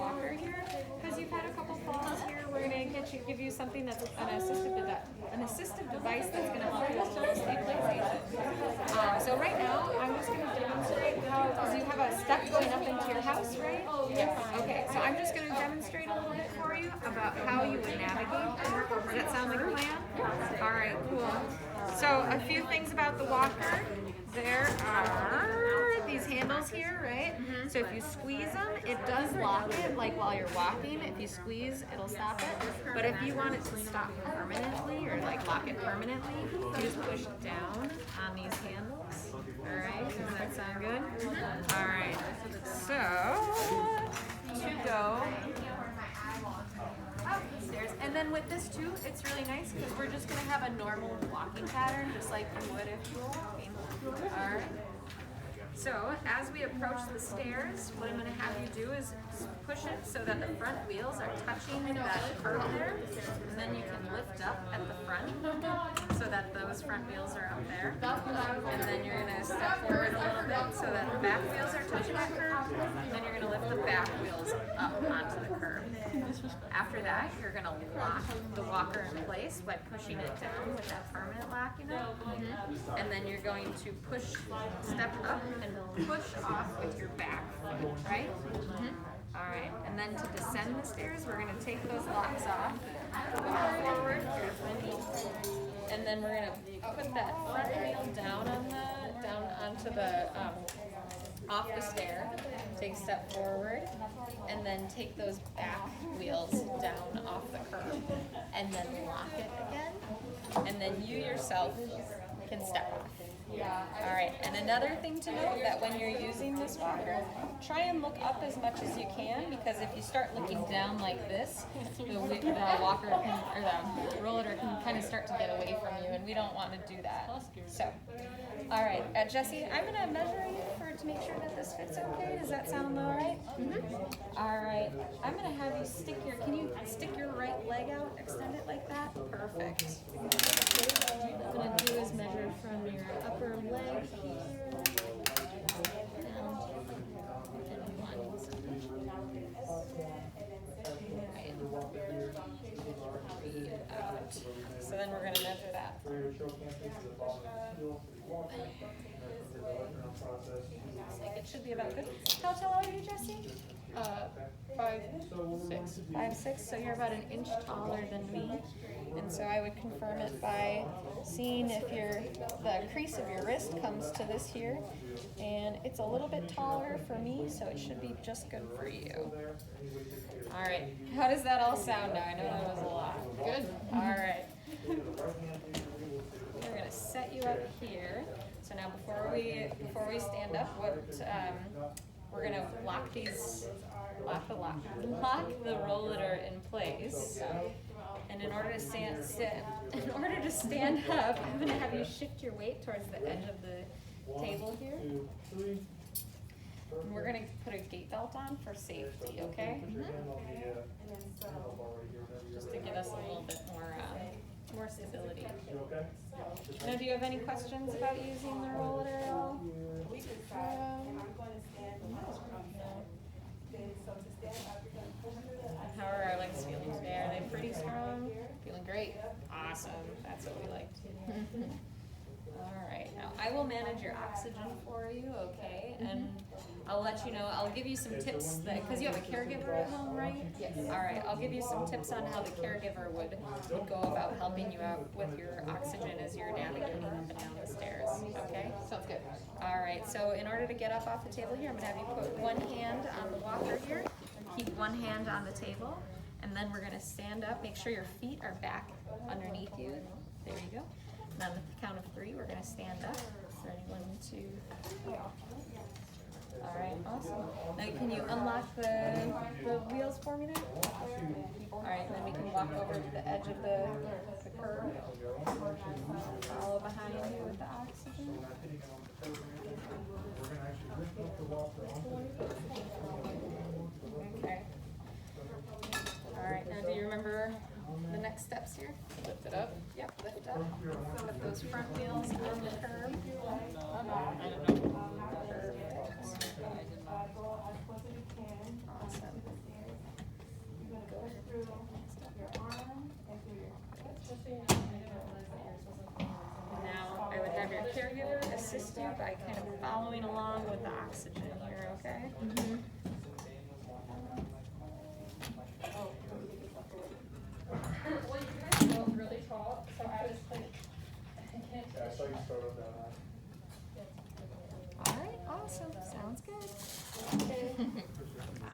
walker here, because you've had a couple falls here. We're gonna give you something that's an assistive device that's gonna help you with total stabilization. So right now, I'm just gonna demonstrate how, because you have a step going up into your house, right? Yes. Okay, so I'm just gonna demonstrate a little bit for you about how you would navigate. Does that sound like a plan? All right, cool. So a few things about the walker. There are these handles here, right? So if you squeeze them, it does lock it, like while you're walking. If you squeeze, it'll stop it. But if you want it to stop permanently, or like lock it permanently, you just push down on these handles. All right, does that sound good? All right, so to go up the stairs. And then with this too, it's really nice because we're just gonna have a normal walking pattern, just like you would if you were walking. All right. So as we approach the stairs, what I'm going to have you do is push it so that the front wheels are touching that curb there, and then you can lift up at the front so that those front wheels are up there, and then you're going to step forward a little bit so that the back wheels are touching that curb, and then you're going to lift the back wheels up onto the curb. After that, you're going to lock the walker in place by pushing it down with that permanent lock, you know, and then you're going to step up and push off with your back foot, right? All right, and then to descend the stairs, we're going to take those locks off, go forward, and then we're going to put that front wheel down onto the off the stair. Take a step forward, and then take those back wheels down off the curb, and then lock it again, and then you yourself can step off. All right, and another thing to note that when you're using this walker, try and look up as much as you can, because if you start looking down like this, the walker can, or the roller can kind of start to get away from you, and we don't want to do that. So, all right, Jessie, I'm going to measure you to make sure that this fits okay. Does that sound all right? All right, I'm going to have you can you stick your right leg out, extend it like that? Perfect. What I'm going to do is measure from your upper leg here down to breathe out. So then we're going to measure that. Looks like it should be about good. How tall are you, Jessie? 5'6". 5'6", so you're about an inch taller than me. And so I would confirm it by seeing if the crease of your wrist comes to this here. And it's a little bit taller for me, so it should be just good for you. All right, how does that all sound now? I know that was a lot. Good. All right. We're gonna set you up here. So now before we stand up, we're gonna lock the roller in place. And in order to stand up, I'm gonna have you shift your weight towards the edge of the table here. And we're gonna put a gait belt on for safety, okay? Just to give us a little bit more stability. Now, do you have any questions about using the roller at all? How are our legs feeling today? Are they pretty strong? Feeling great. Awesome. That's what we like to hear. All right. Now, I will manage your oxygen for you, okay? And I'll let you know, I'll give you some tips because you have a caregiver at home, right? Yes. All right. I'll give you some tips on how the caregiver would go about helping you out with your oxygen as you're navigating up and down the stairs, okay? Sounds good. All right. So in order to get up off the table here, I'm going to have you put one hand on the walker here, keep one hand on the table, and then we're going to stand up. Make sure your feet are back underneath you. There you go. And on the count of 3, we're going to stand up. Ready? 1, 2, 3. All right, awesome. Now can you unlock the wheels for me now? All right, then we can walk over to the edge of the curb. Follow behind you with the oxygen. Okay. All right, now do you remember the next steps here? Lift it up. Yep, lift up. Put those front wheels on the curb. Perfect. Awesome. through your arm and through your hip. Now I would have your caregiver assist you by kind of following along with the oxygen here, okay? Mm-hmm. Well, you guys are both really tall, so I was like, I can't. Yeah, I saw you start up that high. All right, awesome. Sounds good. Okay.